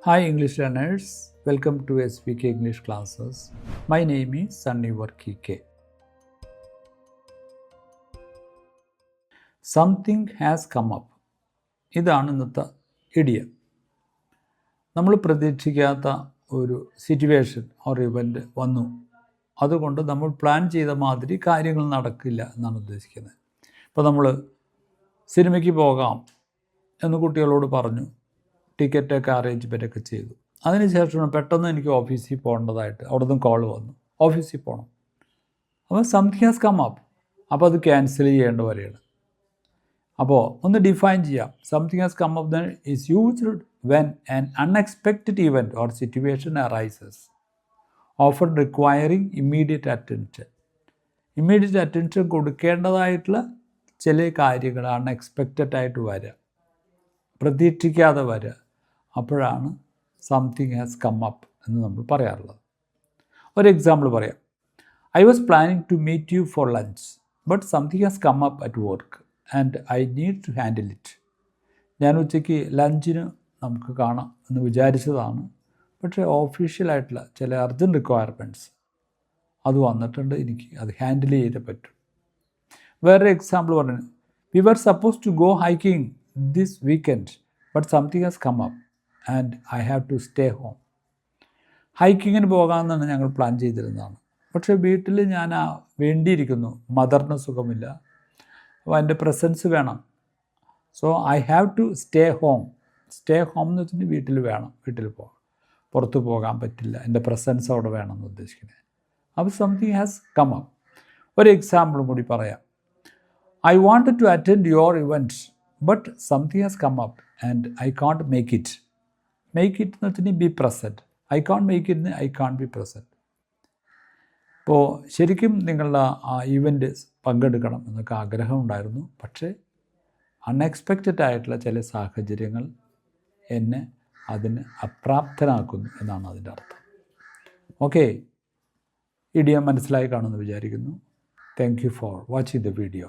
Hi English learners, welcome to SPK English classes. My name is Sunny K. Something has come up. ഇതാണ് ഇന്നത്തെ idiom. നമ്മൾ പ്രതീക്ഷിക്കാത്ത ഒരു situation or event വന്നു. അതുകൊണ്ട് നമ്മൾ പ്ലാൻ ചെയ്ത മാതിരി കാര്യങ്ങൾ നടക്കില്ല എന്നാണ് ഉദ്ദേശിക്കുന്നത്. ഇപ്പോൾ നമ്മൾ സിനിമയ്ക്ക് പോകാം എന്ന് കുട്ടികളോട് പറഞ്ഞു, ടിക്കറ്റൊക്കെ അറേഞ്ച്മെൻറ്റൊക്കെ ചെയ്തു. അതിനുശേഷം പെട്ടെന്ന് എനിക്ക് ഓഫീസിൽ പോകേണ്ടതായിട്ട് അവിടെ നിന്ന് കോൾ വന്നു, ഓഫീസിൽ പോകണം. അപ്പോൾ സംതിങ് ഹാസ് കം അപ്പ്, അപ്പോൾ അത് ക്യാൻസൽ ചെയ്യേണ്ട വരെയാണ്. അപ്പോൾ ഒന്ന് ഡിഫൈൻ ചെയ്യാം. Something has come up is used when an unexpected event or situation arises offer requiring immediate attention. Immediate attention കൊടുക്കേണ്ടതായിട്ടുള്ള ചില കാര്യങ്ങൾ അൺഎക്സ്പെക്റ്റഡ് ആയിട്ട് വരിക, പ്രതീക്ഷിക്കാതെ വരിക, അപ്പോഴാണ് സംതിങ് ഹാസ് കം അപ്പ് എന്ന് നമ്മൾ പറയാറുള്ളത്. ഒരു എക്സാമ്പിൾ പറയാം. I was planning to meet you for lunch but something has come up at work and I need to handle it. ഞാൻ ഉച്ചയ്ക്ക് ലഞ്ചിന് നമുക്ക് കാണാം എന്ന് വിചാരിച്ചതാണ്, പക്ഷേ ഓഫീഷ്യലായിട്ടുള്ള ചില അർജൻറ്റ് റിക്വയർമെൻറ്റ്സ് അത് വന്നിട്ടുണ്ട്, എനിക്ക് അത് ഹാൻഡിൽ ചെയ്തേ പറ്റും. വേറൊരു എക്സാമ്പിൾ പറഞ്ഞു. We were supposed to go hiking this weekend but something has come up and I have to stay home. ഹൈക്കിങ്ങിന് പോകാമെന്നാണ് ഞങ്ങൾ പ്ലാൻ ചെയ്തിരുന്നതാണ്, പക്ഷേ വീട്ടിൽ ഞാൻ വേണ്ടിയിരിക്കുന്നു, മദറിന് സുഖമില്ല, അപ്പോൾ എൻ്റെ പ്രസൻസ് വേണം. So I have to stay home. Stay home എന്ന് വെച്ചിട്ടുണ്ടെങ്കിൽ വീട്ടിൽ വേണം, വീട്ടിൽ പോകാം, പുറത്ത് പോകാൻ പറ്റില്ല, എൻ്റെ പ്രസൻസ് അവിടെ വേണമെന്ന് ഉദ്ദേശിക്കുന്നത്. അപ്പോൾ സംതിങ് ഹാസ് കം അപ്പ്. ഒരു എക്സാമ്പിളും കൂടി പറയാം. I wanted to attend your event but something has come up and I can't make it. Make it എന്ന് വെച്ചിട്ടുണ്ടെങ്കിൽ be present. I can't make it, I can't be present. ഇപ്പോൾ ശരിക്കും നിങ്ങളുടെ ആ ഇവൻ്റ് പങ്കെടുക്കണം എന്നൊക്കെ ആഗ്രഹമുണ്ടായിരുന്നു, പക്ഷേ അൺഎക്സ്പെക്റ്റഡ് ആയിട്ടുള്ള ചില സാഹചര്യങ്ങൾ എന്നെ അതിന് അപ്രാപ്തനാക്കുന്നു എന്നാണ് അതിൻ്റെ അർത്ഥം. ഓക്കെ, ഇഡിയം മനസ്സിലായി കാണുമെന്ന് വിചാരിക്കുന്നു. Thank you for watching the video.